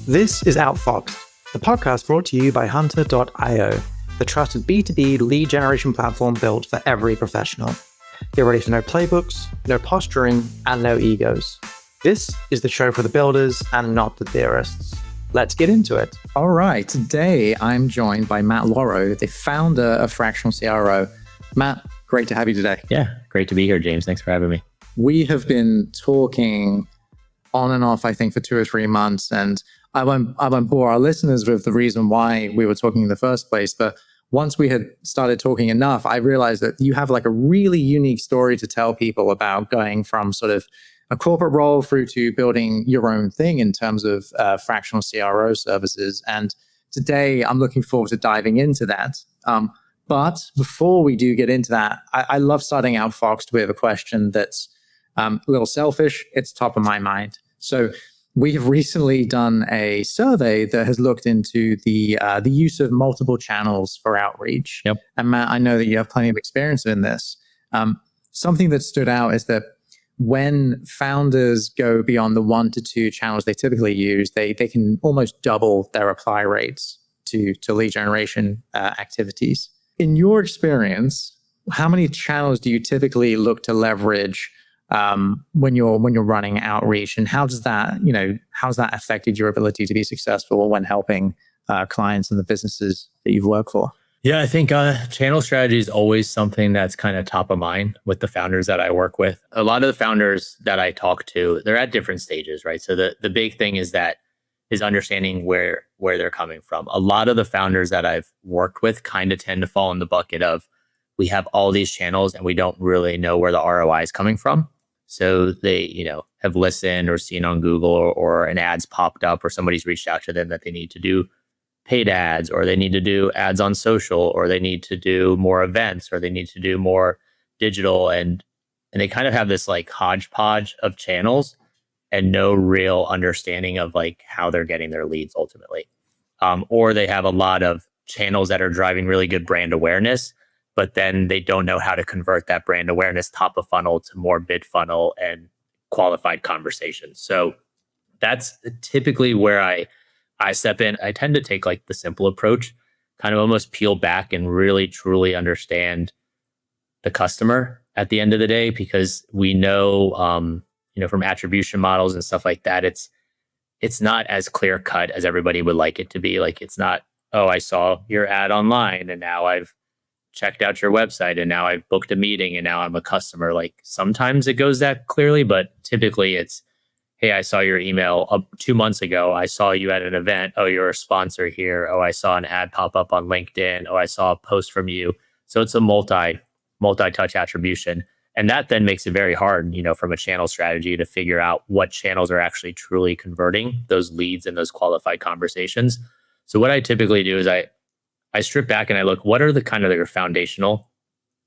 This is Outfoxed, the podcast brought to you by Hunter.io, the trusted B2B lead generation platform built for every professional. Get ready for no playbooks, no posturing, and no egos. This is the show for the builders and not the theorists. Let's get into it. All right, today I'm joined by Matt Lauro, the founder of Fractional CRO. Matt, great to have you today. Yeah, great to be here, James. Thanks for having me. We have been talking on and off, I think, for 2 or 3 months, and I won't bore our listeners with the reason why we were talking in the first place, but once we had started talking enough, I realized that you have like a really unique story to tell people about going from sort of a corporate role through to building your own thing in terms of fractional CRO services. And today I'm looking forward to diving into that. But before we do get into that, I love starting out Foxed with a question that's a little selfish. It's top of my mind. So we have recently done a survey that has looked into the use of multiple channels for outreach. Yep. And Matt, I know that you have plenty of experience in this. Something that stood out is that when founders go beyond the 1 to 2 channels they typically use, they can almost double their reply rates to lead generation activities. In your experience, how many channels do you typically look to leverage when you're running outreach, and how's that affected your ability to be successful when helping clients and the businesses that you've worked for? Yeah, I think channel strategy is always something that's kind of top of mind with the founders that I work with. A lot of the founders that I talk to, they're at different stages, right? So the big thing is understanding where they're coming from. A lot of the founders that I've worked with kind of tend to fall in the bucket of, we have all these channels and we don't really know where the ROI is coming from. So they, have listened or seen on Google or an ad's popped up or somebody's reached out to them that they need to do paid ads, or they need to do ads on social, or they need to do more events, or they need to do more digital. And they kind of have this like hodgepodge of channels and no real understanding of like how they're getting their leads ultimately. Or they have a lot of channels that are driving really good brand awareness, but then they don't know how to convert that brand awareness top of funnel to more mid funnel and qualified conversations. So that's typically where I step in. I tend to take like the simple approach, kind of almost peel back and really truly understand the customer at the end of the day, because we know, from attribution models and stuff like that, it's not as clear cut as everybody would like it to be. Like, it's not, oh, I saw your ad online and now I've checked out your website and now I've booked a meeting and now I'm a customer. Like, sometimes it goes that clearly, but typically it's, hey, I saw your email 2 months ago. I saw you at an event. Oh, you're a sponsor here. Oh, I saw an ad pop up on LinkedIn. Oh, I saw a post from you. So it's a multi-touch attribution. And that then makes it very hard, from a channel strategy to figure out what channels are actually truly converting those leads and those qualified conversations. So what I typically do is I strip back and I look, what are the kind of your foundational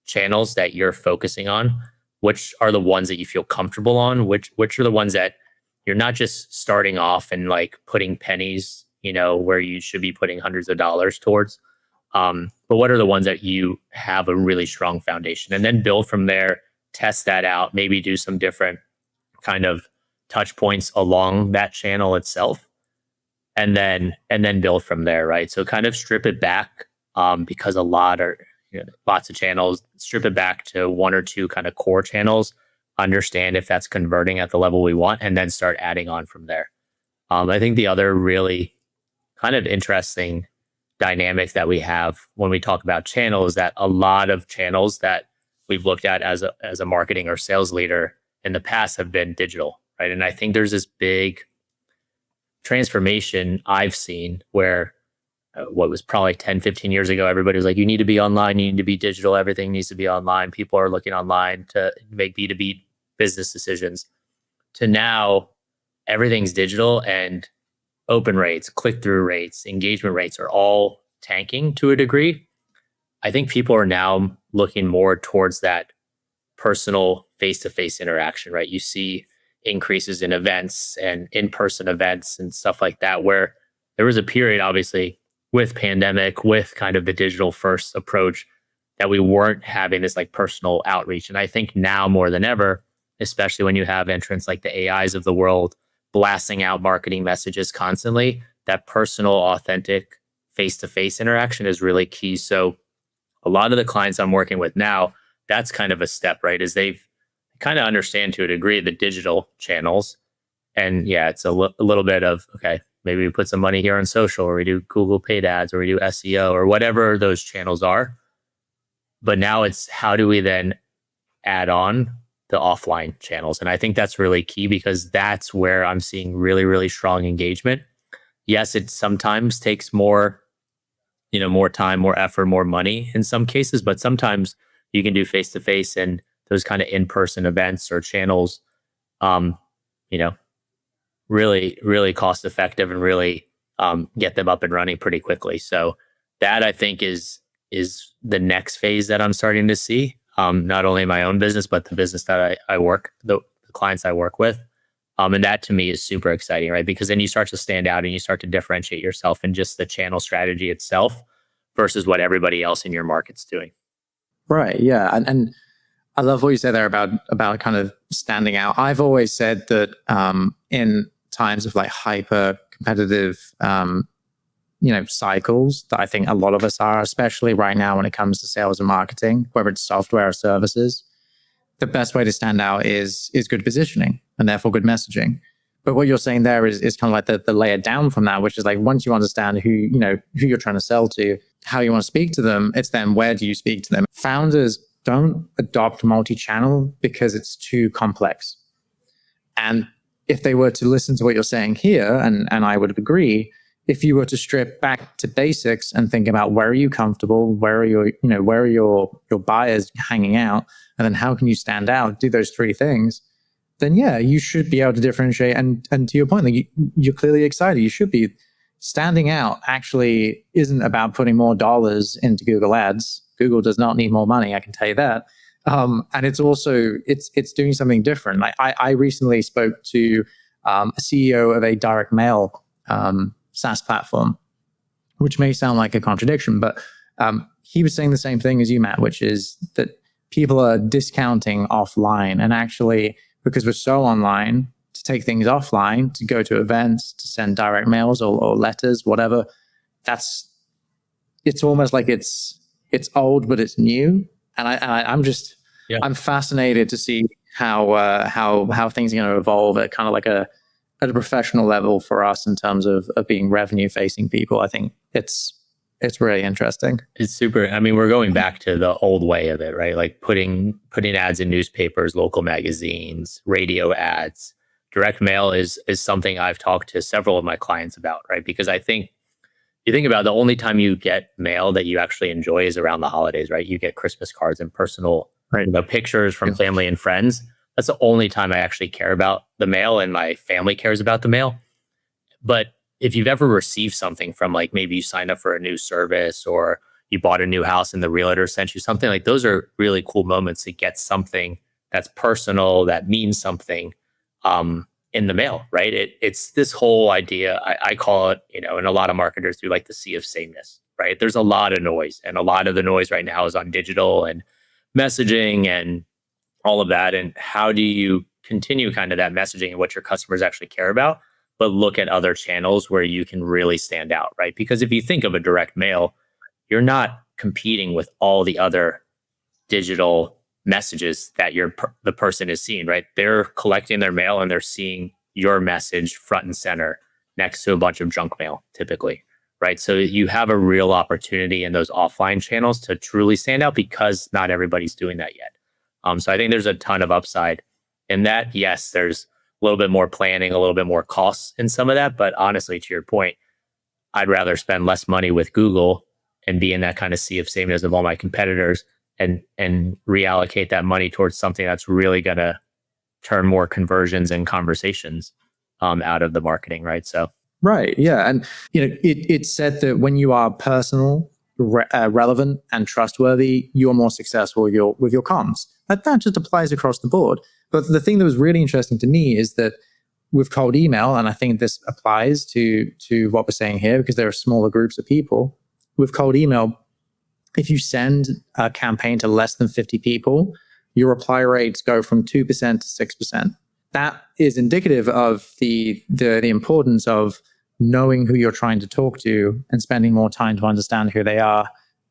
channels that you're focusing on? Which are the ones that you feel comfortable on? Which are the ones that you're not just starting off and like putting pennies, where you should be putting hundreds of dollars towards. But what are the ones that you have a really strong foundation, and then build from there, test that out, maybe do some different kind of touch points along that channel itself, and then build from there, right? So kind of strip it back, because lots of channels, strip it back to 1 or 2 kind of core channels, understand if that's converting at the level we want, and then start adding on from there. I think the other really kind of interesting dynamic that we have when we talk about channels is that a lot of channels that we've looked at as a marketing or sales leader in the past have been digital, right? And I think there's this big transformation I've seen where what was probably 10, 15 years ago, everybody was like, you need to be online, you need to be digital, everything needs to be online. People are looking online to make B2B business decisions. To now, everything's digital, and open rates, click-through rates, engagement rates are all tanking to a degree. I think people are now looking more towards that personal face-to-face interaction, right? You see increases in events and in-person events and stuff like that, where there was a period, obviously, with pandemic, with kind of the digital first approach, that we weren't having this like personal outreach. And I think now more than ever, especially when you have entrants like the AIs of the world blasting out marketing messages constantly, that personal, authentic, face-to-face interaction is really key. So a lot of the clients I'm working with now, that's kind of a step, right? Is they've kind of understand to a degree the digital channels. And yeah, it's a little bit of, okay, maybe we put some money here on social, or we do Google paid ads, or we do SEO, or whatever those channels are. But now it's how do we then add on the offline channels? And I think that's really key, because that's where I'm seeing really, really strong engagement. Yes, it sometimes takes more, more time, more effort, more money in some cases, but sometimes you can do face-to-face and those kind of in-person events or channels, you know, really, really cost effective and really get them up and running pretty quickly. So that, I think, is the next phase that I'm starting to see, not only in my own business, but the business that I work, the clients I work with. And that to me is super exciting, right? Because then you start to stand out and you start to differentiate yourself in just the channel strategy itself versus what everybody else in your market's doing. Right. Yeah. And I love what you said there about kind of standing out. I've always said that in times of like hyper competitive, cycles that I think a lot of us are, especially right now when it comes to sales and marketing, whether it's software or services, the best way to stand out is good positioning and therefore good messaging. But what you're saying there is kind of like the layer down from that, which is like, once you understand who you're trying to sell to, how you want to speak to them, it's then where do you speak to them? Founders don't adopt multi-channel because it's too complex. And if they were to listen to what you're saying here, and I would agree, if you were to strip back to basics and think about where are you comfortable, where are your buyers hanging out, and then how can you stand out, do those three things, then yeah, you should be able to differentiate. And to your point, like you're clearly excited. You should be. Standing out actually isn't about putting more dollars into Google Ads. Google does not need more money, I can tell you that. And it's also, it's doing something different. Like I recently spoke to a CEO of a direct mail SaaS platform, which may sound like a contradiction, but he was saying the same thing as you, Matt, which is that people are discounting offline. And actually, because we're so online, to take things offline, to go to events, to send direct mails or letters, whatever, it's almost like it's old, but it's new. And I'm fascinated to see how things are going to evolve at kind of like at a professional level for us in terms of being revenue facing people. I think it's really interesting. It's super. I mean, we're going back to the old way of it, right? Like putting ads in newspapers, local magazines, radio ads. Direct mail is something I've talked to several of my clients about, right? Because I think you think about the only time you get mail that you actually enjoy is around the holidays, right? You get Christmas cards and personal pictures from family and friends. That's the only time I actually care about the mail, and my family cares about the mail. But if you've ever received something from, like, maybe you signed up for a new service or you bought a new house and the realtor sent you something, like those are really cool moments to get something that's personal, that means something in the mail, right? It's this whole idea, I call it, and a lot of marketers do, like the sea of sameness, right? There's a lot of noise, and a lot of the noise right now is on digital and messaging and all of that. And how do you continue kind of that messaging and what your customers actually care about, but look at other channels where you can really stand out, right? Because if you think of a direct mail, you're not competing with all the other digital messages that the person is seeing, right? They're collecting their mail and they're seeing your message front and center next to a bunch of junk mail, typically, right? So you have a real opportunity in those offline channels to truly stand out, because not everybody's doing that yet. So I think there's a ton of upside in that. Yes, there's a little bit more planning, a little bit more costs in some of that, but honestly, to your point, I'd rather spend less money with Google and be in that kind of sea of sameness of all my competitors and reallocate that money towards something that's really going to turn more conversions and conversations out of the marketing, right? So, right, yeah, and it's said that when you are personal, relevant, and trustworthy, you're more successful with your comms. That just applies across the board. But the thing that was really interesting to me is that with cold email, and I think this applies to what we're saying here, because there are smaller groups of people. With cold email, if you send a campaign to less than 50 people, your reply rates go from 2% to 6%. That is indicative of the importance of knowing who you're trying to talk to and spending more time to understand who they are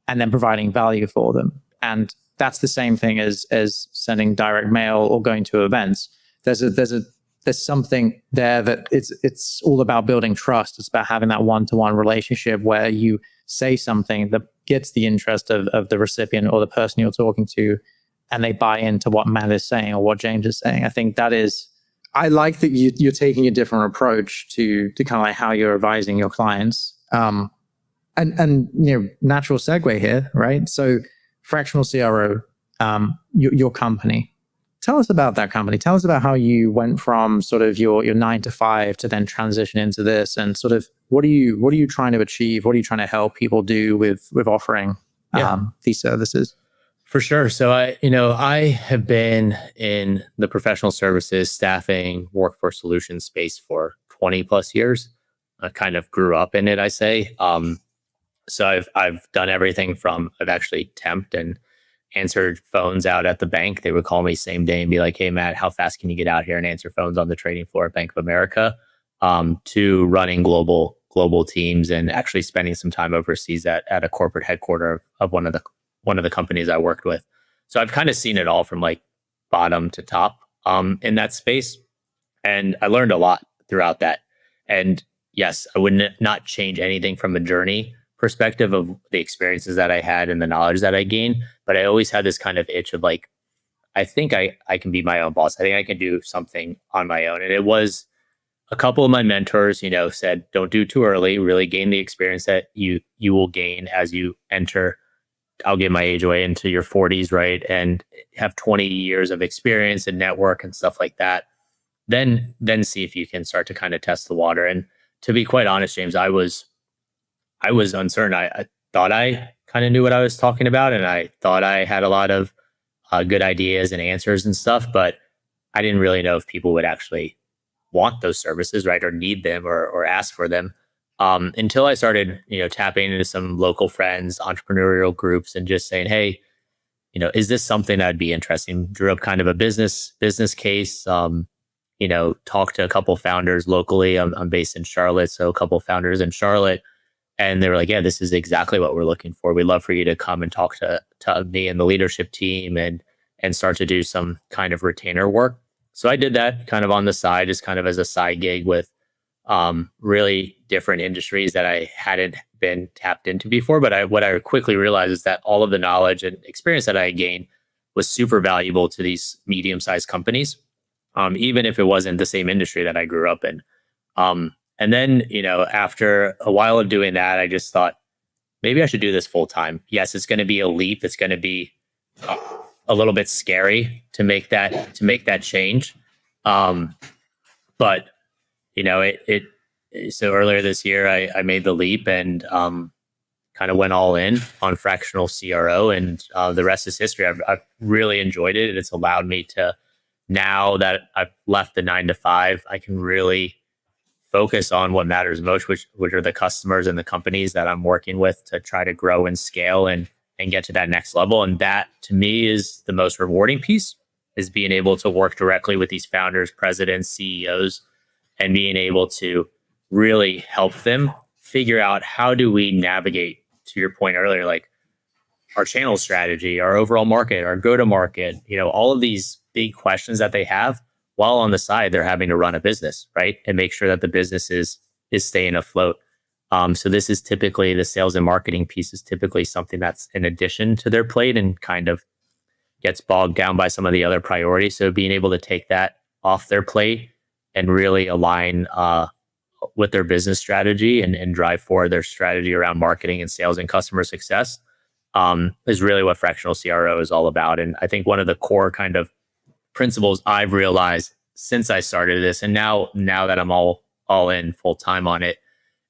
and then providing value for them. And that's the same thing as sending direct mail or going to events. There's something there that it's all about building trust. It's about having that one-to-one relationship where you say something that gets the interest of the recipient or the person you're talking to, and they buy into what Matt is saying or what James is saying. I think that is, I like that you're taking a different approach to kind of like how you're advising your clients. And natural segue here, right? So Fractional CRO, your company. Tell us about that company. Tell us about how you went from sort of your 9 to 5 to then transition into this, and sort of what are you trying to achieve? What are you trying to help people do with offering these services? For sure. So I have been in the professional services, staffing, workforce solutions space for 20 plus years. I kind of grew up in it, I say. So I've done everything from, I've actually temped and answered phones out at the bank. They would call me same day and be like, "Hey Matt, how fast can you get out here and answer phones on the trading floor at Bank of America?" To running global teams and actually spending some time overseas at a corporate headquarter of one of the companies I worked with. So I've kind of seen it all from like bottom to top in that space. And I learned a lot throughout that. And yes, I would not change anything from a journey perspective of the experiences that I had and the knowledge that I gained. But I always had this kind of itch of like, I think I can be my own boss. I think I can do something on my own. And it was a couple of my mentors, said, don't do too early, really gain the experience that you will gain as you enter, I'll give my age away, into your 40s, right? And have 20 years of experience and network and stuff like that. Then see if you can start to kind of test the water. And to be quite honest, James, I was uncertain. I thought I kind of knew what I was talking about, and I thought I had a lot of good ideas and answers and stuff, but I didn't really know if people would actually want those services, right, or need them or ask for them, until I started, tapping into some local friends, entrepreneurial groups, and just saying, hey, is this something that'd be interesting? Drew up kind of a business case. Talked to a couple founders locally. I'm based in Charlotte, so a couple founders in Charlotte. And they were like, yeah, this is exactly what we're looking for. We'd love for you to come and talk to me and the leadership team and start to do some kind of retainer work. So I did that kind of on the side, just kind of as a side gig with really different industries that I hadn't been tapped into before. But what I quickly realized is that all of the knowledge and experience that I gained was super valuable to these medium-sized companies, even if it wasn't the same industry that I grew up in. And then, after a while of doing that, I just thought, maybe I should do this full time. Yes, it's going to be a leap. It's going to be a little bit scary to make that change. But so earlier this year, I made the leap and kind of went all in on Fractional CRO, and the rest is history. I've really enjoyed it. It's allowed me to, now that I've left the 9 to 5, I can really focus on what matters most, which are the customers and the companies that I'm working with to try to grow and scale and get to that next level. And that, to me, is the most rewarding piece, is being able to work directly with these founders, presidents, CEOs, and being able to really help them figure out, how do we navigate, to your point earlier, like our channel strategy, our overall market, our go-to-market, all of these big questions that they have, while on the side they're having to run a business, right? And make sure that the business is staying afloat. So this is typically, the sales and marketing piece is typically something that's in addition to their plate and kind of gets bogged down by some of the other priorities. So being able to take that off their plate and really align with their business strategy and drive forward their strategy around marketing and sales and customer success is really what Fractional CRO is all about. And I think one of the core kind of principles I've realized since I started this, and now that I'm all in full time on it,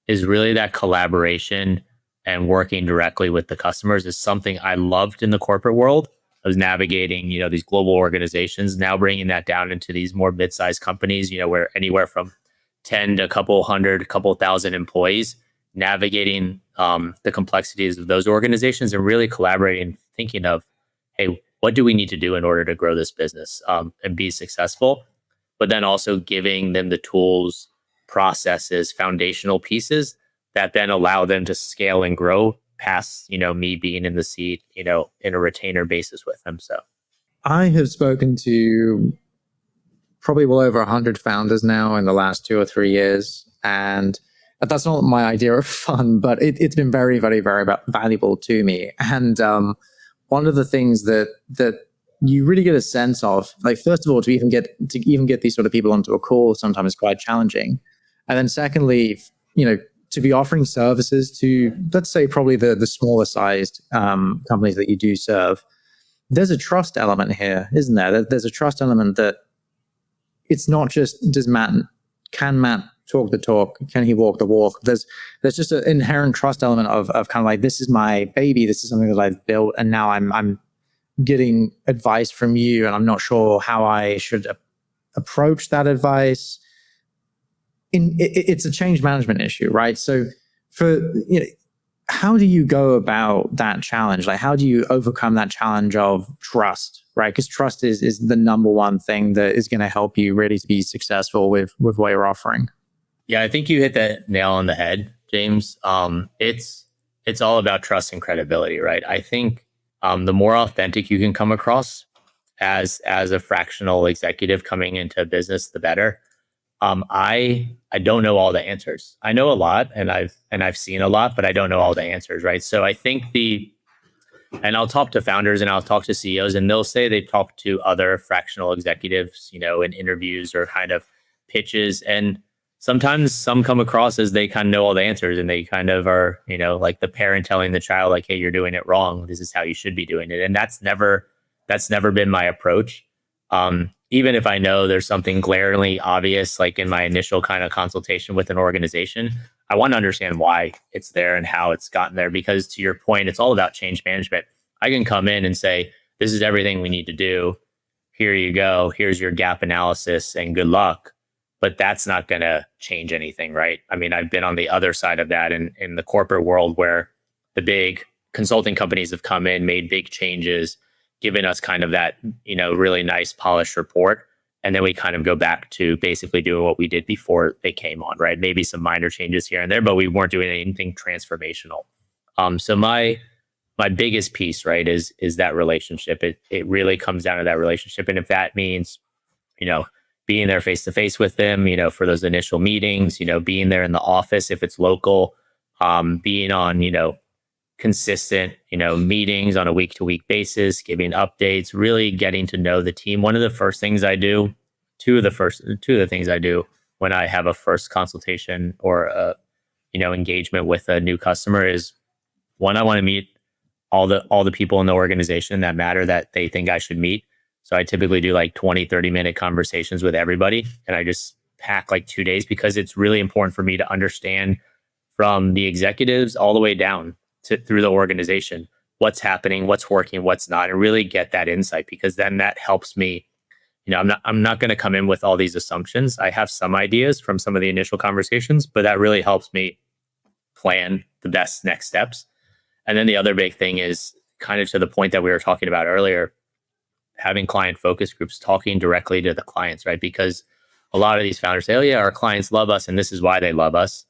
is really that collaboration and working directly with the customers is something I loved in the corporate world. I was navigating, these global organizations, now bringing that down into these more mid-sized companies, where anywhere from 10 to a couple hundred, a couple thousand employees, navigating the complexities of those organizations and really collaborating, thinking of, hey, what do we need to do in order to grow this business and be successful? But then also giving them the tools, processes, foundational pieces that then allow them to scale and grow past, me being in the seat, in a retainer basis with them. So I have spoken to probably well over 100 founders now in the last 2 or 3 years. And that's not my idea of fun, but it's been very, very, very valuable to me. And one of the things that you really get a sense of, like, first of all, to even get these sort of people onto a call sometimes is quite challenging. And then secondly, to be offering services to, let's say, probably the smaller sized companies that you do serve, there's a trust element here, isn't there? There's a trust element that it's not just, can Matt talk the talk? Can he walk the walk? There's just an inherent trust element of kind of like, this is my baby. This is something that I've built. And now I'm getting advice from you, and I'm not sure how I should approach that advice. It's a change management issue, right? So how do you go about that challenge? Like, how do you overcome that challenge of trust, right? Because trust is the number one thing that is going to help you really to be successful with what you're offering. Yeah, I think you hit that nail on the head, James. It's all about trust and credibility, right? I think the more authentic you can come across as a fractional executive coming into business, the better. I don't know all the answers. I know a lot, and I've seen a lot, but I don't know all the answers, right? So I think and I'll talk to founders and I'll talk to CEOs, and they'll say they talk to other fractional executives, in interviews or kind of pitches. And sometimes some come across as they kind of know all the answers, and they kind of are, like the parent telling the child, like, hey, you're doing it wrong. This is how you should be doing it. And that's never been my approach. Even if I know there's something glaringly obvious, like in my initial kind of consultation with an organization, I want to understand why it's there and how it's gotten there. Because to your point, it's all about change management. I can come in and say, this is everything we need to do. Here you go. Here's your gap analysis and good luck. But that's not going to change anything, right? I mean, I've been on the other side of that in the corporate world, where the big consulting companies have come in, made big changes, given us kind of that, really nice polished report. And then we kind of go back to basically doing what we did before they came on, right? Maybe some minor changes here and there, but we weren't doing anything transformational. So my biggest piece, right, is that relationship. It really comes down to that relationship. And if that means, being there face to face with them, for those initial meetings, being there in the office if it's local, being on, consistent, meetings on a week to week basis, giving updates, really getting to know the team. One of the first things I do, two of the things I do when I have a first consultation or engagement with a new customer is, one, I want to meet all the people in the organization that matter, that they think I should meet. So I typically do like 20, 30-minute conversations with everybody. And I just pack like 2 days, because it's really important for me to understand from the executives all the way down through the organization, what's happening, what's working, what's not, and really get that insight, because then that helps me. I'm not going to come in with all these assumptions. I have some ideas from some of the initial conversations, but that really helps me plan the best next steps. And then the other big thing is kind of to the point that we were talking about earlier, having client focus groups, talking directly to the clients, right? Because a lot of these founders say, oh yeah, our clients love us and this is why they love us.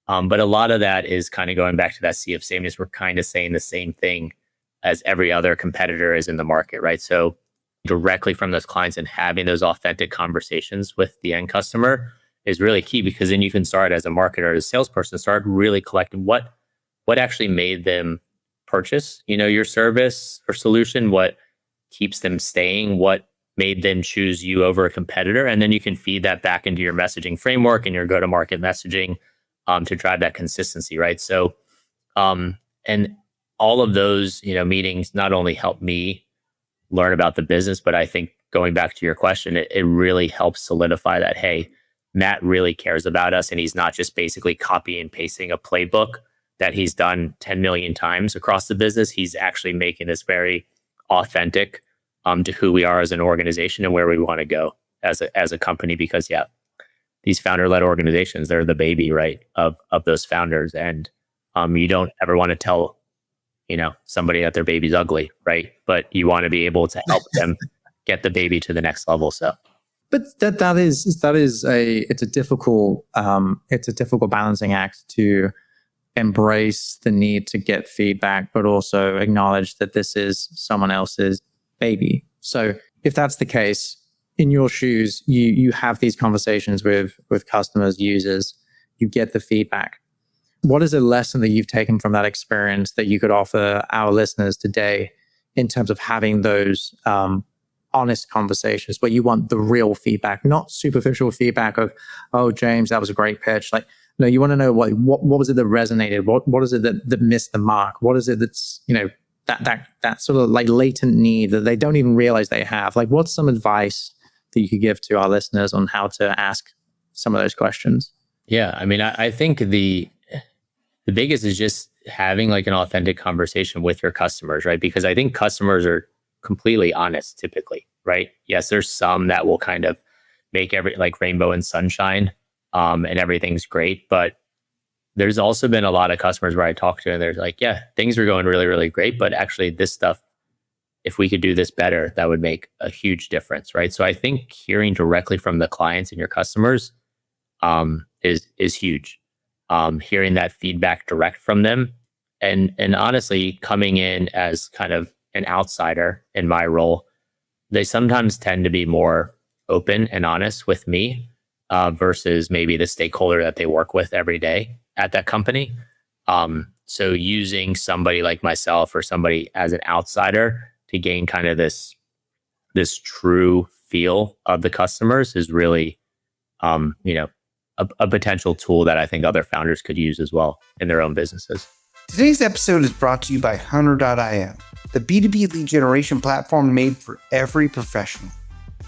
But a lot of that is kind of going back to that sea of sameness. We're kind of saying the same thing as every other competitor is in the market, right? So directly from those clients and having those authentic conversations with the end customer is really key, because then you can start as a marketer, as a salesperson, start really collecting what actually made them purchase, your service or solution, what keeps them staying, what made them choose you over a competitor. And then you can feed that back into your messaging framework and your go-to-market messaging to drive that consistency, right? So, and all of those, meetings not only help me learn about the business, but I think going back to your question, it really helps solidify that, hey, Matt really cares about us, and he's not just basically copy and pasting a playbook that he's done 10 million times across the business. He's actually making this very authentic to who we are as an organization and where we want to go as a company, because these founder-led organizations, they're the baby, right, of those founders. And you don't ever want to tell, somebody that their baby's ugly, right? But you want to be able to help them get the baby to the next level. So But it's a difficult balancing act to embrace the need to get feedback, but also acknowledge that this is someone else's baby. So if that's the case, in your shoes, you have these conversations with customers, users, you get the feedback. What is a lesson that you've taken from that experience that you could offer our listeners today in terms of having those honest conversations where you want the real feedback, not superficial feedback of, oh, James, that was a great pitch. Like, no, you want to know what was it that resonated? What is it that missed the mark? What is it that's, that sort of like latent need that they don't even realize they have? Like, what's some advice that you could give to our listeners on how to ask some of those questions? Yeah. I mean, I think the biggest is just having like an authentic conversation with your customers, right? Because I think customers are completely honest typically, right? Yes, there's some that will kind of make every like rainbow and sunshine and everything's great. But there's also been a lot of customers where I talk to and they're like, yeah, things are going really, really great. But actually this stuff, if we could do this better, that would make a huge difference, right? So I think hearing directly from the clients and your customers is huge. Hearing that feedback direct from them and honestly coming in as kind of an outsider in my role, they sometimes tend to be more open and honest with me versus maybe the stakeholder that they work with every day at that company. So using somebody like myself or somebody as an outsider to gain kind of this true feel of the customers is really, a potential tool that I think other founders could use as well in their own businesses. Today's episode is brought to you by Hunter.io, the B2B lead generation platform made for every professional.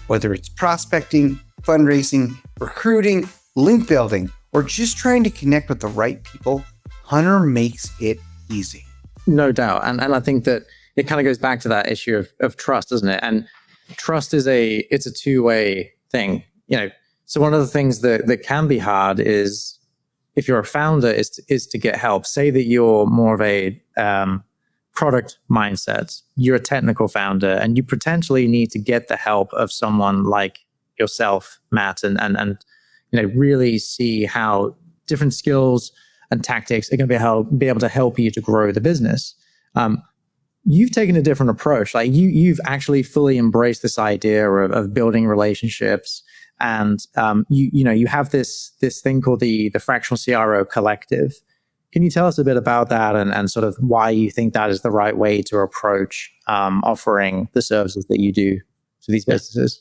Whether it's prospecting, fundraising, recruiting, link building, or just trying to connect with the right people, Hunter makes it easy. No doubt. And I think that it kind of goes back to that issue of trust, doesn't it? And trust it's a two-way thing. So one of the things that can be hard is if you're a founder is to get help. Say that you're more of a product mindset. You're a technical founder and you potentially need to get the help of someone like yourself, Matt, and really see how different skills and tactics are going to be able to help you to grow the business. You've taken a different approach. Like you've actually fully embraced this idea of building relationships. And you have this thing called the Fractional CRO collective. Can you tell us a bit about that and sort of why you think that is the right way to approach offering the services that you do to these businesses?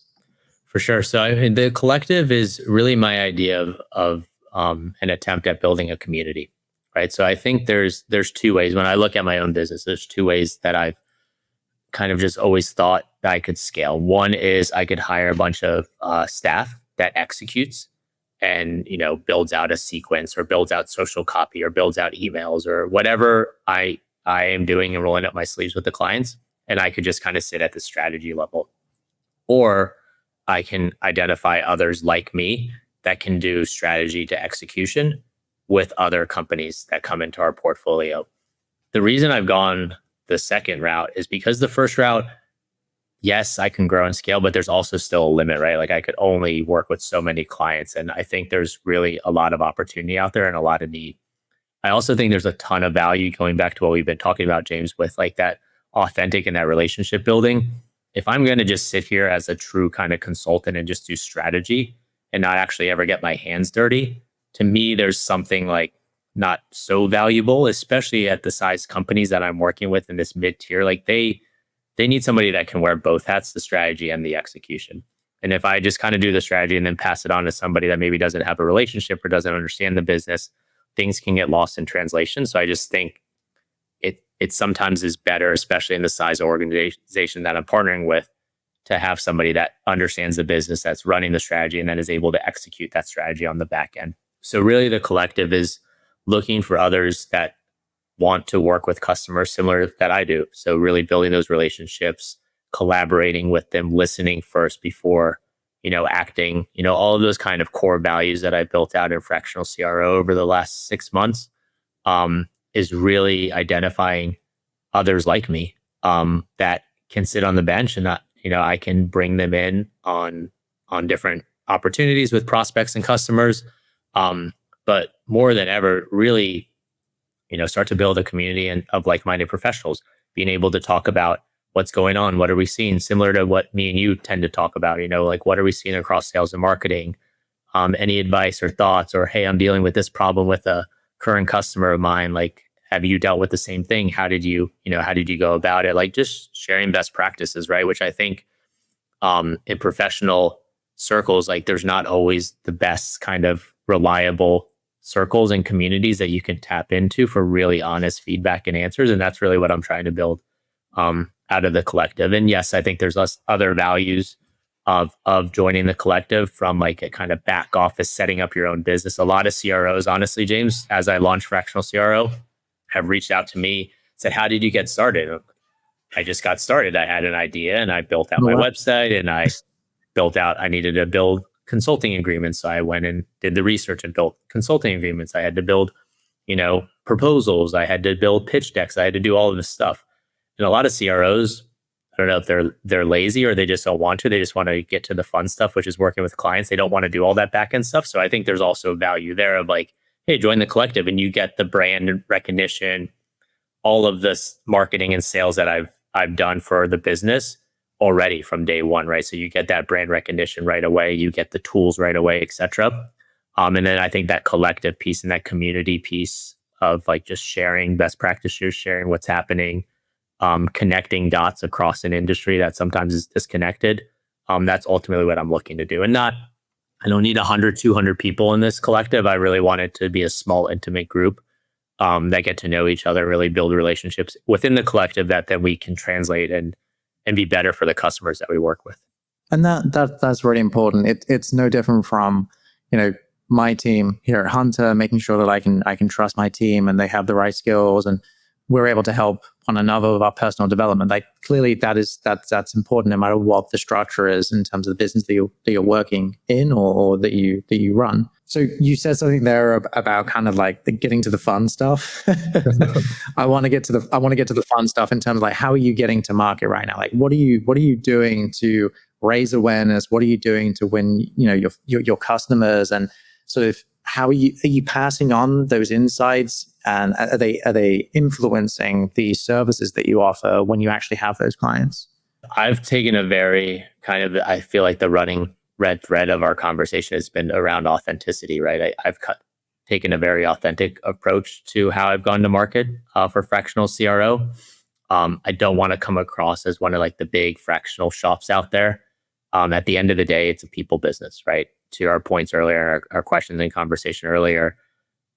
For sure. So the collective is really my idea of an attempt at building a community, right? So I think there's two ways. When I look at my own business, there's two ways that I've kind of just always thought that I could scale. One is I could hire a bunch of staff that executes and, builds out a sequence or builds out social copy or builds out emails or whatever I am doing and rolling up my sleeves with the clients. And I could just kind of sit at the strategy level. Or I can identify others like me that can do strategy to execution with other companies that come into our portfolio. The reason I've gone the second route is because the first route, yes, I can grow and scale, but there's also still a limit, right? Like I could only work with so many clients. And I think there's really a lot of opportunity out there and a lot of need. I also think there's a ton of value going back to what we've been talking about, James, with like that authentic and that relationship building. If I'm going to just sit here as a true kind of consultant and just do strategy and not actually ever get my hands dirty, to me, there's something like not so valuable, especially at the size companies that I'm working with in this mid-tier. Like they need somebody that can wear both hats, the strategy and the execution. And if I just kind of do the strategy and then pass it on to somebody that maybe doesn't have a relationship or doesn't understand the business, things can get lost in translation. So I just think it sometimes is better, especially in the size of organization that I'm partnering with, to have somebody that understands the business, that's running the strategy, and then is able to execute that strategy on the back end. So really the collective is looking for others that want to work with customers similar that I do. So really building those relationships, collaborating with them, listening first before, acting, all of those kind of core values that I built out in Fractional CRO over the last 6 months is really identifying others like me that can sit on the bench and not, I can bring them in on on different opportunities with prospects and customers. But more than ever, really, start to build a community of like-minded professionals, being able to talk about what's going on, what are we seeing, similar to what me and you tend to talk about, like what are we seeing across sales and marketing, any advice or thoughts, or, hey, I'm dealing with this problem with a current customer of mine. Like, have you dealt with the same thing? How did you go about it? Like, just sharing best practices, right? Which I think in professional circles, like there's not always the best kind of reliable circles and communities that you can tap into for really honest feedback and answers. And that's really what I'm trying to build out of the collective. And yes, I think there's other values of joining the collective, from like a kind of back office, setting up your own business. A lot of CROs, honestly, James, as I launched Fractional CRO, have reached out to me, said, how did you get started? I just got started. I had an idea and I built out my website, and I needed to build consulting agreements. So I went and did the research and built consulting agreements. I had to build, proposals. I had to build pitch decks. I had to do all of this stuff. And a lot of CROs, I don't know if they're lazy or they just don't want to. They just want to get to the fun stuff, which is working with clients. They don't want to do all that back end stuff. So I think there's also value there of like, hey, join the collective and you get the brand recognition, all of this marketing and sales that I've done for the business already from day one, right? So you get that brand recognition right away, you get the tools right away, etc. And then I think that collective piece and that community piece of like just sharing best practices, sharing what's happening, connecting dots across an industry that sometimes is disconnected. That's ultimately what I'm looking to do. And I don't need 100, 200 people in this collective. I really want it to be a small, intimate group that get to know each other, really build relationships within the collective that then we can translate and be better for the customers that we work with. And that's really important. It's no different from, my team here at Hunter, making sure that I can trust my team and they have the right skills and we're able to help one another with our personal development. Like, clearly that's important no matter what the structure is in terms of the business that you're working in or that you run. So you said something there about kind of like getting to the fun stuff. I want to get to the fun stuff in terms of like, how are you getting to market right now? Like, what are you doing to raise awareness? What are you doing to win, your customers? And sort of how are you passing on those insights? And are they influencing the services that you offer when you actually have those clients? I've taken a very I feel like the running red thread of our conversation has been around authenticity, right? I've taken a very authentic approach to how I've gone to market for Fractional CRO. I don't want to come across as one of like the big fractional shops out there. At the end of the day, it's a people business, right? To our points earlier, our questions and conversation earlier,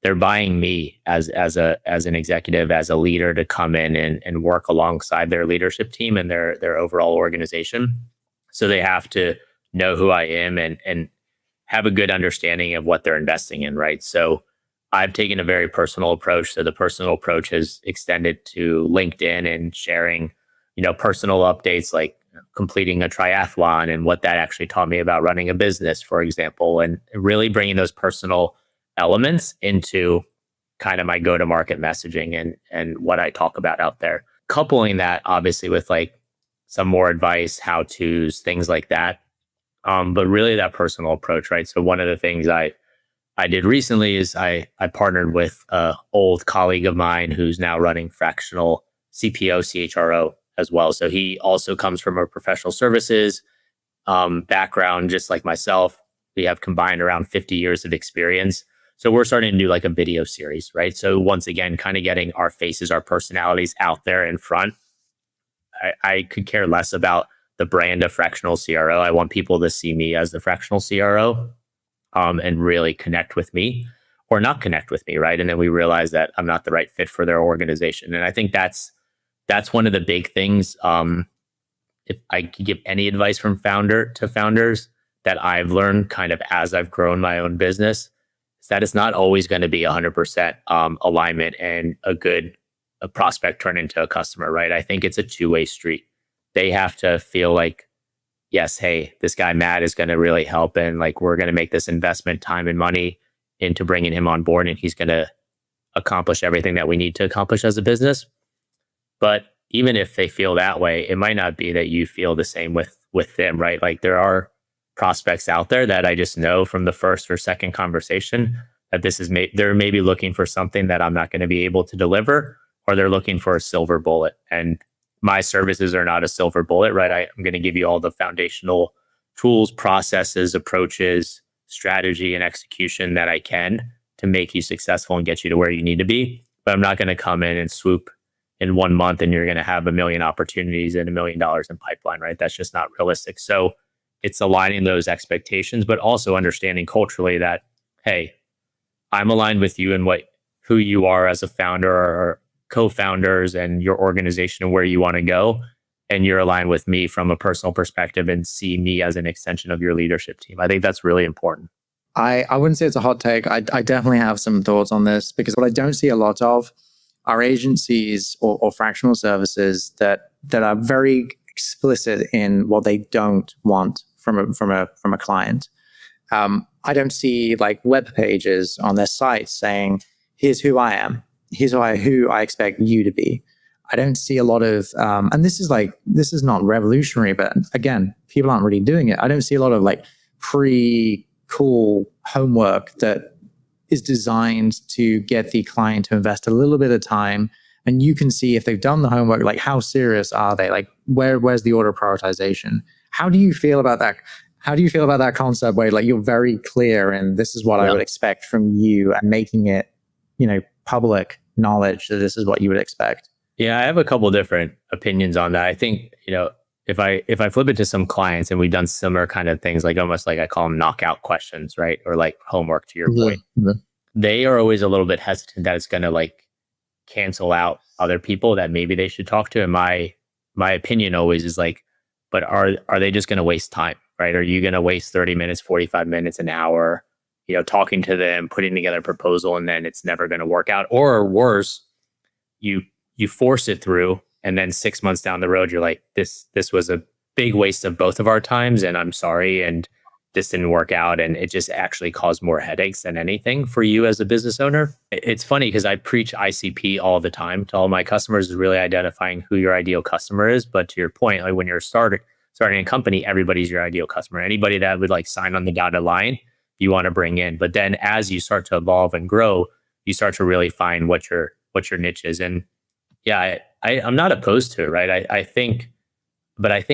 they're buying me as an executive, as a leader, to come in and work alongside their leadership team and their overall organization. So they have to know who I am and have a good understanding of what they're investing in, right? So I've taken a very personal approach. So the personal approach has extended to LinkedIn and sharing, personal updates like completing a triathlon and what that actually taught me about running a business, for example, and really bringing those personal elements into kind of my go-to-market messaging and what I talk about out there. Coupling that obviously with like some more advice, how-tos, things like that. But really that personal approach, right? So one of the things I did recently is I partnered with an old colleague of mine who's now running Fractional CPO, CHRO as well. So he also comes from a professional services background, just like myself. We have combined around 50 years of experience. So we're starting to do like a video series, right? So once again, kind of getting our faces, our personalities out there in front. I could care less about the brand of Fractional CRO. I want people to see me as the Fractional CRO and really connect with me or not connect with me, right? And then we realize that I'm not the right fit for their organization. And I think that's one of the big things. If I could give any advice from founder to founders that I've learned kind of as I've grown my own business, is that it's not always going to be 100% alignment and a prospect turn into a customer, right? I think it's a two-way street. They have to feel like, yes, hey, this guy Matt is going to really help, and like we're going to make this investment, time and money into bringing him on board, and he's going to accomplish everything that we need to accomplish as a business. But even if they feel that way, it might not be that you feel the same with them, right? Like there are prospects out there that I just know from the first or second conversation that they're maybe looking for something that I'm not going to be able to deliver, or they're looking for a silver bullet. And my services are not a silver bullet, right? I'm going to give you all the foundational tools, processes, approaches, strategy, and execution that I can to make you successful and get you to where you need to be. But I'm not going to come in and swoop in 1 month and you're going to have 1 million opportunities and $1 million in pipeline, right? That's just not realistic. So it's aligning those expectations, but also understanding culturally that, hey, I'm aligned with you and who you are as a founder or co-founders and your organization and where you want to go. And you're aligned with me from a personal perspective and see me as an extension of your leadership team. I think that's really important. I wouldn't say it's a hot take. I definitely have some thoughts on this, because what I don't see a lot of are agencies or fractional services that are very explicit in what they don't want from a client. I don't see like web pages on their site saying, "Here's who I am. Here's who I expect you to be." I don't see a lot of, and this is not revolutionary, but again, people aren't really doing it. I don't see a lot of like cool homework that is designed to get the client to invest a little bit of time. And you can see if they've done the homework, like how serious are they? Like where's the order prioritization? How do you feel about that? How do you feel about that concept where like you're very clear and this is what I would expect from you, and making it, public knowledge that this is what you would expect? Yeah, I have a couple different opinions on that. I think, if I flip it to some clients and we've done similar kind of things, like almost like I call them knockout questions, right? Or like homework, to your point. They are always a little bit hesitant that it's going to like cancel out other people that maybe they should talk to. And my opinion always is like, but are they just going to waste time, right? Are you going to waste 30 minutes, 45 minutes, an hour, talking to them, putting together a proposal, and then it's never going to work out? Or worse, you force it through, and then 6 months down the road, you're like, this was a big waste of both of our times, and I'm sorry, and this didn't work out, and it just actually caused more headaches than anything for you as a business owner. It's funny because I preach ICP all the time to all my customers, is really identifying who your ideal customer is. But to your point, like when you're starting a company, everybody's your ideal customer. Anybody that would like sign on the dotted line, you want to bring in. But then as you start to evolve and grow, you start to really find what your niche is. And yeah, I'm not opposed to it, right? I think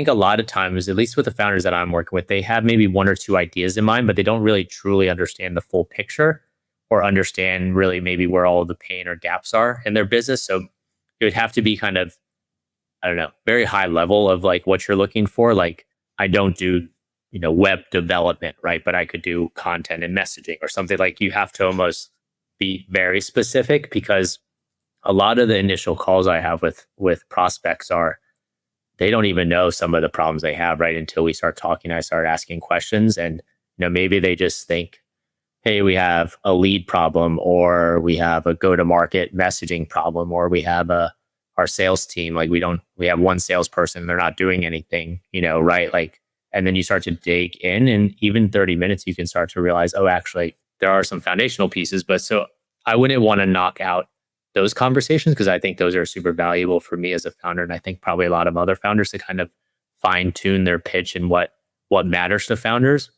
a lot of times, at least with the founders that I'm working with, they have maybe 1 or 2 ideas in mind, but they don't really truly understand the full picture or understand really maybe where all of the pain or gaps are in their business. So it would have to be kind of, I don't know, very high level of like what you're looking for. Like I don't do, web development, right? But I could do content and messaging or something. Like you have to almost be very specific, because a lot of the initial calls I have with prospects are, they don't even know some of the problems they have, right? Until we start talking, I start asking questions, and maybe they just think, hey, we have a lead problem, or we have a go-to-market messaging problem, or we have our sales team, like we have one salesperson, they're not doing anything, right? Like, and then you start to dig in, and even 30 minutes, you can start to realize, oh, actually, there are some foundational pieces. But so I wouldn't want to knock out those conversations, because I think those are super valuable for me as a founder. And I think probably a lot of other founders to kind of fine tune their pitch and what matters to founders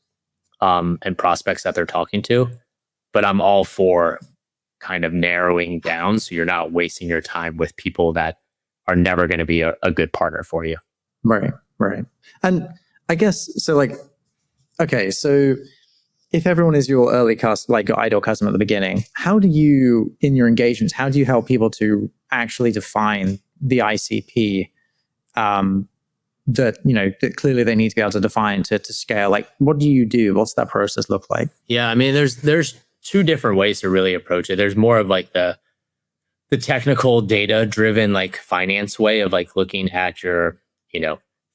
and prospects that they're talking to. But I'm all for kind of narrowing down so you're not wasting your time with people that are never going to be a good partner for you. Right. And I guess, so like, okay, so if everyone is your early customer, like your ideal customer at the beginning, how do you, in your engagements, how do you help people to actually define the ICP that clearly they need to be able to define to scale? Like, what do you do? What's that process look like? Yeah, I mean, there's 2 different ways to really approach it. There's more of like the technical data driven, like finance way of like looking at your,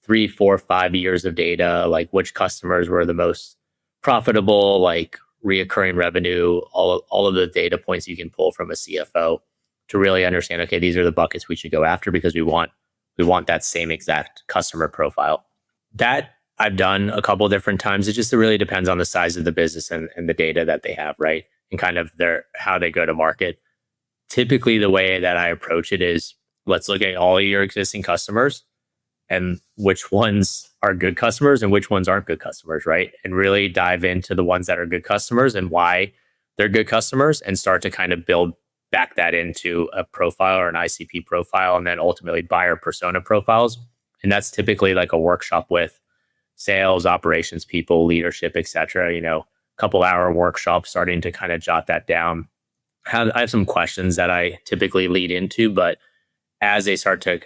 3, 4, 5 years of data, like which customers were the most profitable, like reoccurring revenue, all of the data points you can pull from a CFO to really understand, okay, these are the buckets we should go after because we want that same exact customer profile. That I've done a couple of different times. It just really depends on the size of the business and the data that they have, right? And kind of how they go to market. Typically, the way that I approach it is, let's look at all your existing customers and which ones are good customers and which ones aren't good customers, right? And really dive into the ones that are good customers and why they're good customers, and start to kind of build back that into a profile or an ICP profile, and then ultimately buyer persona profiles. And that's typically like a workshop with sales, operations people, leadership, etc. Couple hour workshop, starting to kind of jot that down. I have some questions that I typically lead into, but as they start to,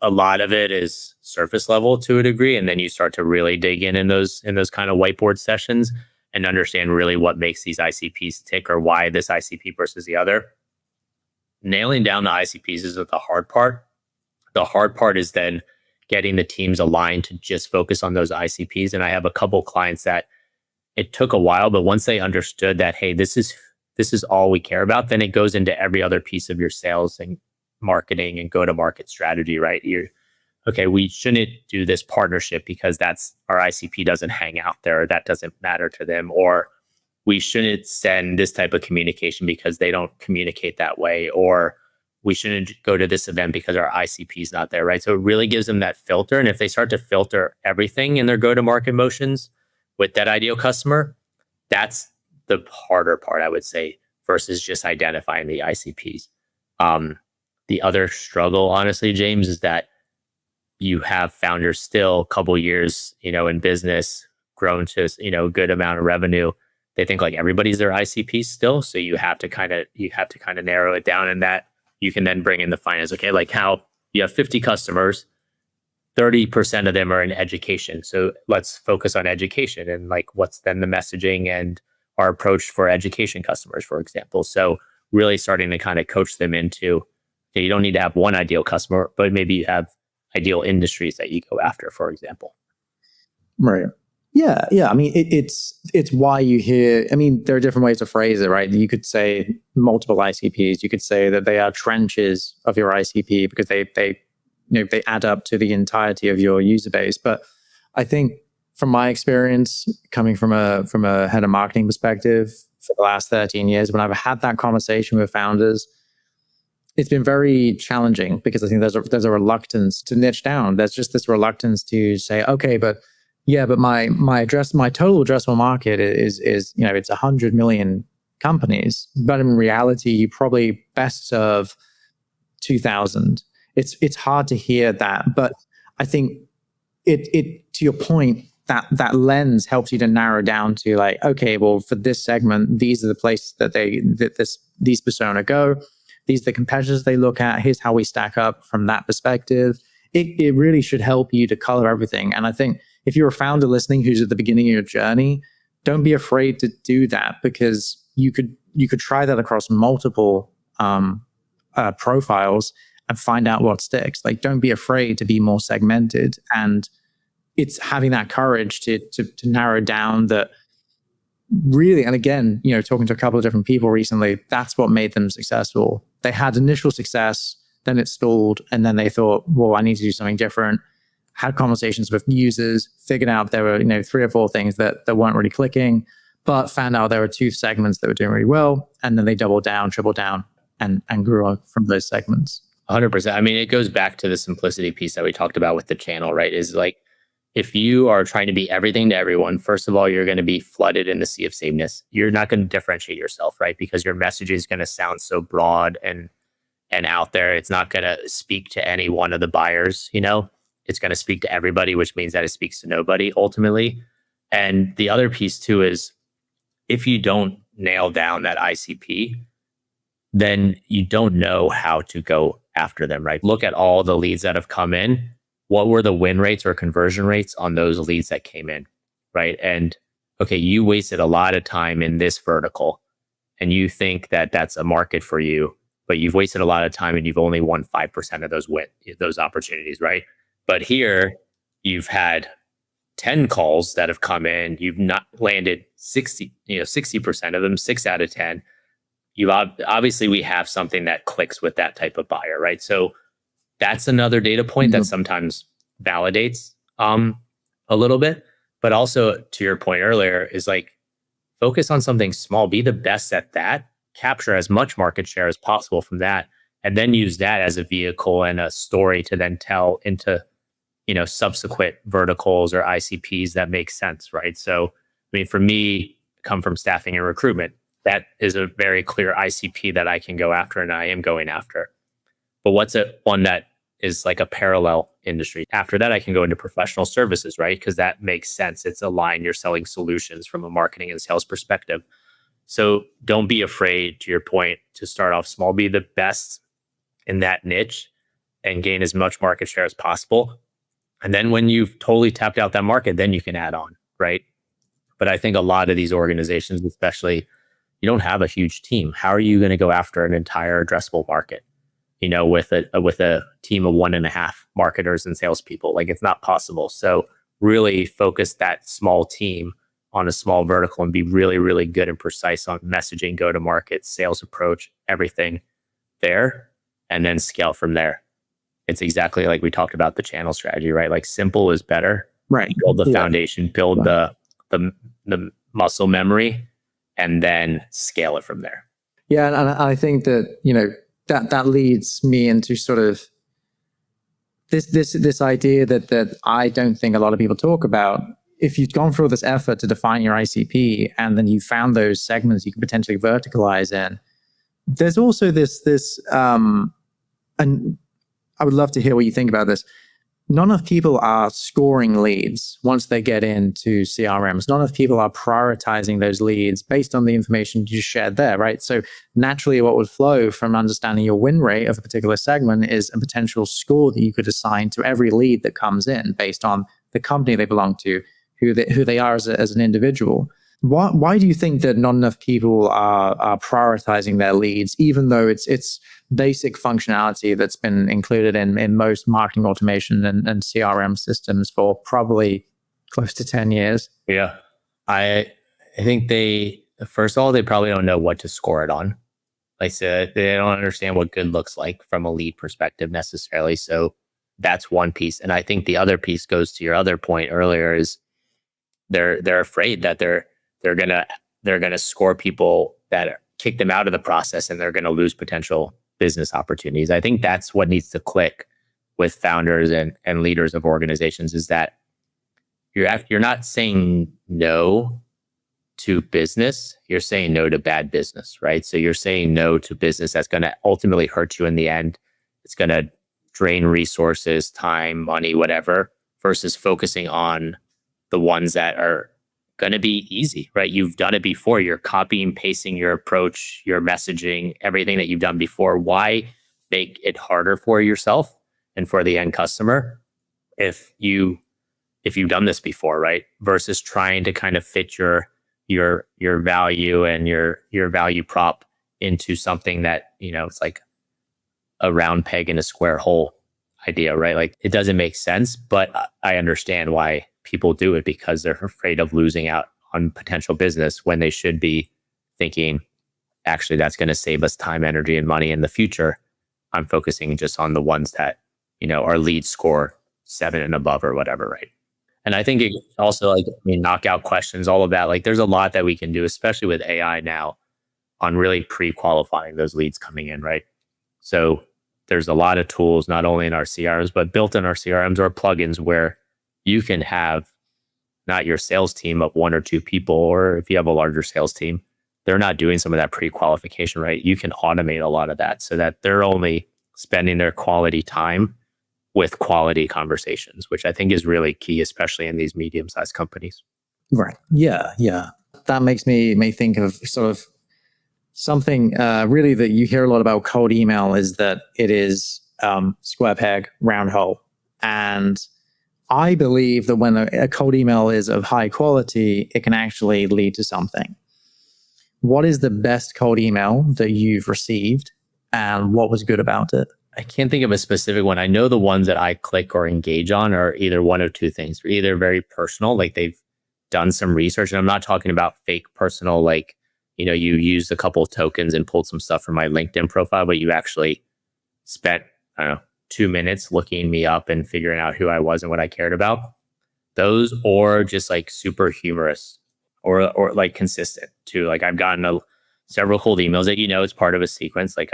a lot of it is surface level to a degree, and then you start to really dig in those kind of whiteboard sessions and understand really what makes these ICPs tick, or why this ICP versus the other. Nailing down the ICPs is the hard part. The hard part is then getting the teams aligned to just focus on those ICPs. And I have a couple clients that it took a while, but once they understood that, hey, this is all we care about, then it goes into every other piece of your sales and marketing and go-to-market strategy, right? We shouldn't do this partnership because that's our ICP doesn't hang out there, or that doesn't matter to them, or we shouldn't send this type of communication because they don't communicate that way, or we shouldn't go to this event because our ICP is not there, right? So it really gives them that filter. And if they start to filter everything in their go-to-market motions with that ideal customer, that's the harder part, I would say, versus just identifying the ICPs. The other struggle, honestly, James, is that you have founders still a couple years, in business, grown to, a good amount of revenue. They think like everybody's their ICP still. So you have to kind of narrow it down, and that you can then bring in the finance. Okay, like how you have 50 customers, 30% of them are in education. So let's focus on education, and like what's then the messaging and our approach for education customers, for example. So really starting to kind of coach them into, okay, you don't need to have one ideal customer, but maybe you have ideal industries that you go after, for example. Right. Yeah. I mean, it's why you hear. I mean, there are different ways to phrase it, right? You could say multiple ICPs. You could say that they are trenches of your ICP because they add up to the entirety of your user base. But I think, from my experience, coming from a head of marketing perspective for the last 13 years, when I've had that conversation with founders, it's been very challenging because I think there's a reluctance to niche down. There's just this reluctance to say, okay, but my total addressable market is it's 100 million companies, but in reality, you probably best serve 2,000. It's hard to hear that, but I think it to your point, that lens helps you to narrow down to like, okay, well, for this segment, these are the places that these persona go. These are the competitors they look at. Here's how we stack up from that perspective. It really should help you to color everything. And I think if you're a founder listening who's at the beginning of your journey, don't be afraid to do that, because you could try that across multiple profiles and find out what sticks. Like, don't be afraid to be more segmented. And it's having that courage to narrow down that really, and again, talking to a couple of different people recently, that's what made them successful. They had initial success, then it stalled, and then they thought, well, I need to do something different. Had conversations with users, figured out there were 3 or 4 things that weren't really clicking, but found out there were 2 segments that were doing really well, and then they doubled down, tripled down, and grew up from those segments. 100%. I mean, it goes back to the simplicity piece that we talked about with the channel, right? Is like, if you are trying to be everything to everyone, first of all, you're going to be flooded in the sea of sameness. You're not going to differentiate yourself, right? Because your message is going to sound so broad and out there. It's not going to speak to any one of the buyers, It's going to speak to everybody, which means that it speaks to nobody ultimately. And the other piece too is, if you don't nail down that ICP, then you don't know how to go after them, right? Look at all the leads that have come in. What were the win rates or conversion rates on those leads that came in, right? And okay, you wasted a lot of time in this vertical and you think that that's a market for you, but you've wasted a lot of time and you've only won 5% of those opportunities, right? But here you've had 10 calls that have come in. You've not landed 60% of them, 6 out of 10. Obviously we have something that clicks with that type of buyer, right? So that's another data point that sometimes validates a little bit. But also, to your point earlier, is like, focus on something small, be the best at that, capture as much market share as possible from that, and then use that as a vehicle and a story to then tell into subsequent verticals or ICPs that make sense, right? So, for me, come from staffing and recruitment, that is a very clear ICP that I can go after and I am going after. But what's one that is like a parallel industry? After that, I can go into professional services, right? Because that makes sense. It's aligned. You're selling solutions from a marketing and sales perspective. So don't be afraid, to your point, to start off small. Be the best in that niche and gain as much market share as possible. And then when you've totally tapped out that market, then you can add on, right? But I think a lot of these organizations, especially, you don't have a huge team. How are you going to go after an entire addressable market, with a team of 1.5 marketers and salespeople? Like, it's not possible. So really focus that small team on a small vertical and be really, really good and precise on messaging, go to market, sales approach, everything there, and then scale from there. It's exactly like we talked about the channel strategy, right? Like, simple is better. Right. Build the foundation, build the muscle memory, and then scale it from there. Yeah, and I think that that leads me into sort of this idea that I don't think a lot of people talk about. If you've gone through all this effort to define your ICP and then you found those segments you can potentially verticalize in, there's also this and I would love to hear what you think about this. Not enough people are scoring leads once they get into CRMs. Not enough people are prioritizing those leads based on the information you shared there, right? So naturally, what would flow from understanding your win rate of a particular segment is a potential score that you could assign to every lead that comes in based on the company they belong to, who they are as an individual. Why do you think that not enough people are prioritizing their leads, even though it's basic functionality that's been included in most marketing automation and CRM systems for probably close to 10 years? Yeah. I think first of all, they probably don't know what to score it on. Like I said, they don't understand what good looks like from a lead perspective necessarily. So that's one piece. And I think the other piece goes to your other point earlier, is they're afraid that they're gonna score people that kick them out of the process, and they're gonna lose potential business opportunities. I think that's what needs to click with founders and leaders of organizations, is that you're not saying no to business, you're saying no to bad business, right? So you're saying no to business that's going to ultimately hurt you in the end. It's going to drain resources, time, money, whatever, versus focusing on the ones that are going to be easy, right? You've done it before. You're copying, pasting your approach, your messaging, everything that you've done before. Why make it harder for yourself and for the end customer if you've done this before, right? Versus trying to kind of fit your value and your value prop into something that, it's like a round peg in a square hole idea, right? Like, it doesn't make sense, but I understand why people do it, because they're afraid of losing out on potential business when they should be thinking, actually, that's going to save us time, energy, and money in the future. I'm focusing just on the ones that, our lead score 7 and above or whatever, right? And I think it also, knockout questions, all of that. Like, there's a lot that we can do, especially with AI now, on really pre-qualifying those leads coming in, right? So there's a lot of tools, not only in our CRMs, but built in our CRMs or plugins, where you can have not your sales team of 1 or 2 people, or if you have a larger sales team, they're not doing some of that pre-qualification, right? You can automate a lot of that so that they're only spending their quality time with quality conversations, which I think is really key, especially in these medium-sized companies. Right. Yeah. That makes me think of sort of something really that you hear a lot about cold email, is that it is square peg, round hole. And I believe that when a cold email is of high quality, it can actually lead to something. What is the best cold email that you've received, and what was good about it? I can't think of a specific one. I know the ones that I click or engage on are either one of two things. They're either very personal, like they've done some research, and I'm not talking about fake personal, like, you used a couple of tokens and pulled some stuff from my LinkedIn profile, but you actually spent, 2 minutes looking me up and figuring out who I was and what I cared about. Those, or just like super humorous or like consistent too. Like, I've gotten several cold emails that, it's part of a sequence. Like,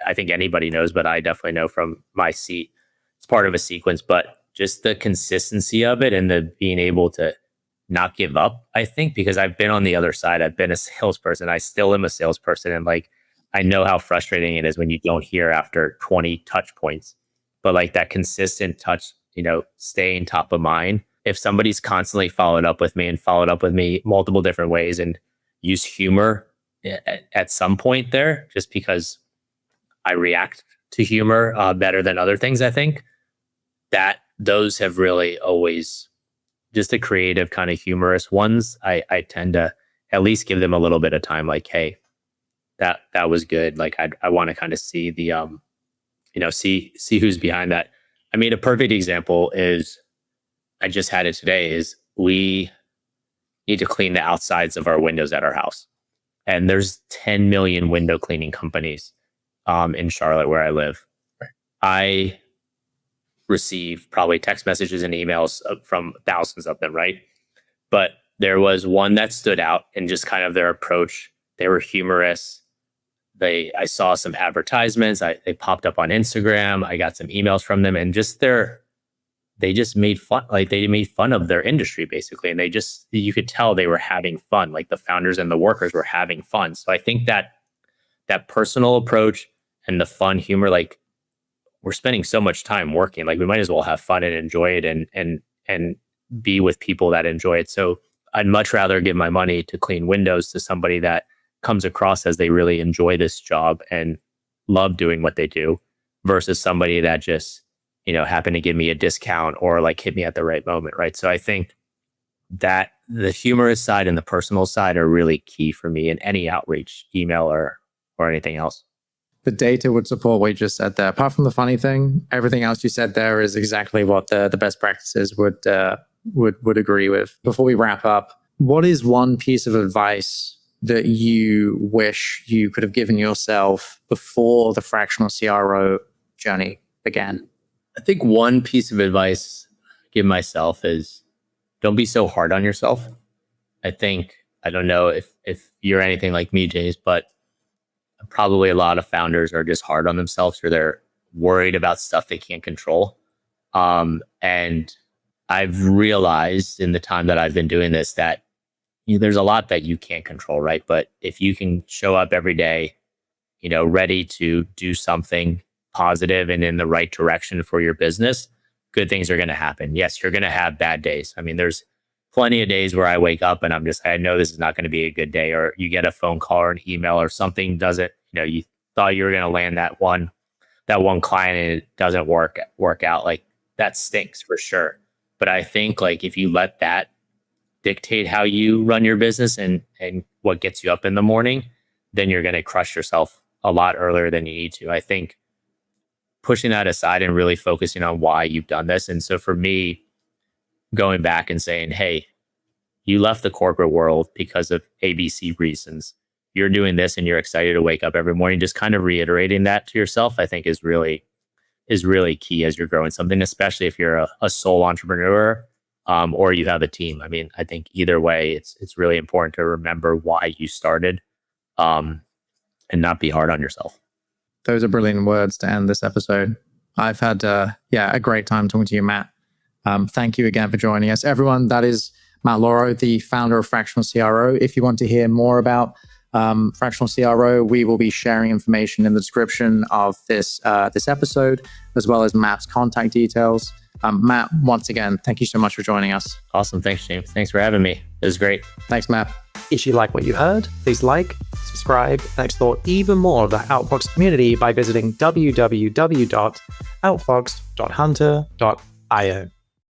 I think anybody knows, but I definitely know from my seat, it's part of a sequence. But just the consistency of it and the being able to not give up, I think, because I've been on the other side. I've been a salesperson. I still am a salesperson. And like, I know how frustrating it is when you don't hear after 20 touch points, but like that consistent touch, staying top of mind. If somebody's constantly followed up with me multiple different ways and use humor at some point there, just because I react to humor better than other things, I think that those have really always, just the creative kind of humorous ones, I tend to at least give them a little bit of time. Like, hey, that was good. Like I want to kind of see the see who's behind that. I mean, a perfect example is, I just had it today, is we need to clean the outsides of our windows at our house. And there's 10 million window cleaning companies in Charlotte where I live. Right. I receive probably text messages and emails from thousands of them, right? But there was one that stood out in just kind of their approach. They were humorous. I saw some advertisements. They popped up on Instagram. I got some emails from them, and just they just made fun. Like they made fun of their industry basically, and you could tell they were having fun. Like the founders and the workers were having fun. So I think that personal approach and the fun humor, like, we're spending so much time working, like we might as well have fun and enjoy it and be with people that enjoy it. So I'd much rather give my money to clean windows to somebody that comes across as they really enjoy this job and love doing what they do, versus somebody that just, happened to give me a discount or like hit me at the right moment. Right. So I think that the humorous side and the personal side are really key for me in any outreach, email or anything else. The data would support what you just said there. Apart from the funny thing, everything else you said there is exactly what the best practices would agree with. Before we wrap up, what is one piece of advice that you wish you could have given yourself before the fractional CRO journey began? I think one piece of advice I give myself is, don't be so hard on yourself. I think, I don't know if you're anything like me, James, but probably a lot of founders are just hard on themselves, or they're worried about stuff they can't control. And I've realized in the time that I've been doing this that there's a lot that you can't control, right? But if you can show up every day, ready to do something positive and in the right direction for your business, good things are going to happen. Yes, you're going to have bad days. I mean, there's plenty of days where I wake up and I know this is not going to be a good day, or you get a phone call or an email or something doesn't, you thought you were going to land that one client and it doesn't work out. Like that stinks for sure. But I think like if you let that dictate how you run your business and what gets you up in the morning, then you're going to crush yourself a lot earlier than you need to. I think pushing that aside and really focusing on why you've done this. And so for me, going back and saying, hey, you left the corporate world because of ABC reasons. You're doing this and you're excited to wake up every morning. Just kind of reiterating that to yourself, I think is really key as you're growing something, especially if you're a sole entrepreneur or you have a team. I mean, I think either way, it's really important to remember why you started and not be hard on yourself. Those are brilliant words to end this episode. I've had a great time talking to you, Matt. Thank you again for joining us. Everyone, that is Matt Lauro, the founder of Fractional CRO. If you want to hear more about Fractional CRO, we will be sharing information in the description of this episode, as well as Matt's contact details. Matt, once again, thank you so much for joining us. Awesome. Thanks, James. Thanks for having me. It was great. Thanks, Matt. If you like what you heard, please like, subscribe, and explore even more of the Outfoxed community by visiting www.outfoxed.hunter.io.